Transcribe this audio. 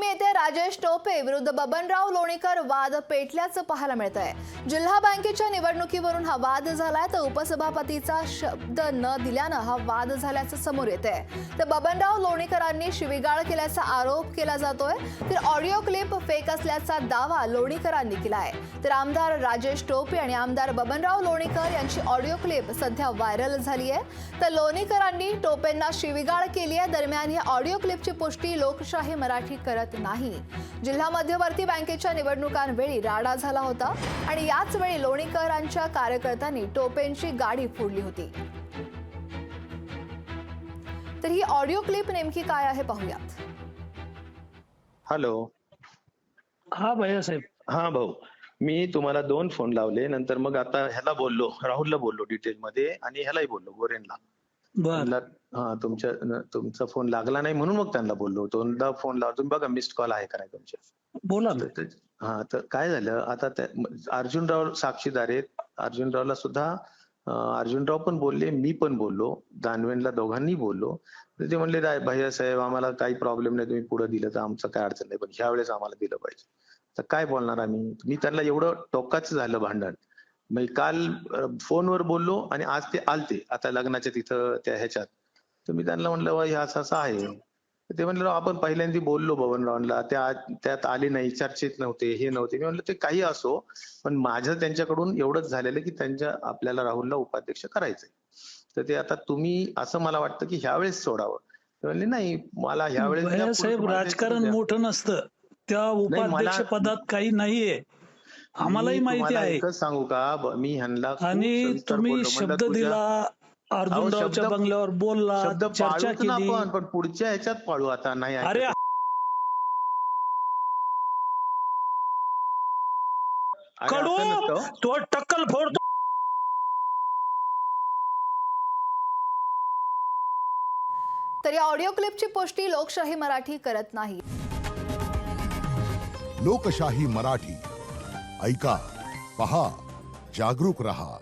बातमी येते राजेश टोपे विरुद्ध बबनराव लोणीकर वाद पेटल्याचं पाहायला मिळतंय। जिल्हा बँकेच्या निवडणुकीवरून हा वाद झालाय, तर उपसभापतीचा शब्द न दिल्यानं हा वाद झाल्याचं समोर येतंय। तर बबनराव लोणीकरांनी शिवीगाळ केल्याचा आरोप केला जातोय, तर ऑडिओ क्लिप फेक असल्याचा दावा लोणीकरांनी केलाय। तर आमदार राजेश टोपे आणि आमदार बबनराव लोणीकर यांची ऑडिओ क्लिप सध्या व्हायरल झाली आहे। तर लोणीकरांनी टोपेंना शिवीगाळ केली आहे। दरम्यान या ऑडिओ क्लिपची पुष्टी लोकशाही मराठी करत नाही। जिल्हा मध्यवर्ती बँकेच्या निवडणुकांवेळी राडा झाला होता आणि याच वेळी लोणीकरांच्या कार्यकर्त्यांनी टोपेंची गाडी फोडली होती। तर ही ऑडिओ क्लिप नेमकी काय आहे पाहूयात। हॅलो, हा भैया साहेब। हा भाऊ, मी तुम्हाला 2 फोन लावले, नंतर मग आता ह्याला बोललो, राहुलला बोललो डिटेल मध्ये आणि ह्यालाही बोललो, गोरेनला। बर, हा, तुमचा फोन लागला नाही म्हणून मग त्यांना बोललो। 2दा फोन लावला, तुम्ही बघा मिस्ड कॉल आहे का नाही तुमचे। बोला ना। हा, तर काय झालं आता, अर्जुनराव साक्षीदार आहेत। अर्जुनरावला सुद्धा अर्जुनराव पण बोलले, मी पण बोललो, दानवेंना दोघांनी बोललो। तर ते म्हणले भैया साहेब आम्हाला काही प्रॉब्लेम नाही, तुम्ही पुढे दिलं तर आमचं काय अडचण नाही, पण ह्या वेळेस आम्हाला दिलं पाहिजे। तर काय बोलणार आम्ही, मी त्यांना एवढं टोकाचं झालं भांडण। मग काल फोनवर बोललो आणि आज ते आलते आता लग्नाच्या तिथं त्या ह्याच्यात। तर मी त्यांना म्हणलं हे असं असं आहे। ते म्हणलं आपण पहिल्यांदा बोललो बबनरावांना, त्यात आले नाही, चर्चेत नव्हते, हे नव्हते। मी म्हणलं ते काही असो, पण माझं त्यांच्याकडून एवढंच झालेलं की आपल्याला राहुलला उपाध्यक्ष करायचंय। तर ते आता तुम्ही असं मला वाटतं की ह्यावेळेस सोडावं। ते म्हणले नाही, मला ह्यावेळेस भैया साहेब, राजकारण मोठं नसतं, त्या उपाध्यक्ष पदात काही नाहीये, आम्हालाही माहिती आहे। एकच सांगू का, मी ह्यांना आणि तुम्ही शब्द दिला, अर्जुनरावच्या बंगल्यावर बोलला, चर्चा केली, पण पुढच्या ह्याच्यात पाळू आता नाही। अरे कडू तो टक्कल फोडतो। तर या ऑडिओ क्लिपची पुष्टी लोकशाही मराठी करत नाही। लोकशाही मराठी ऐका, पहा, जागरूक रहा।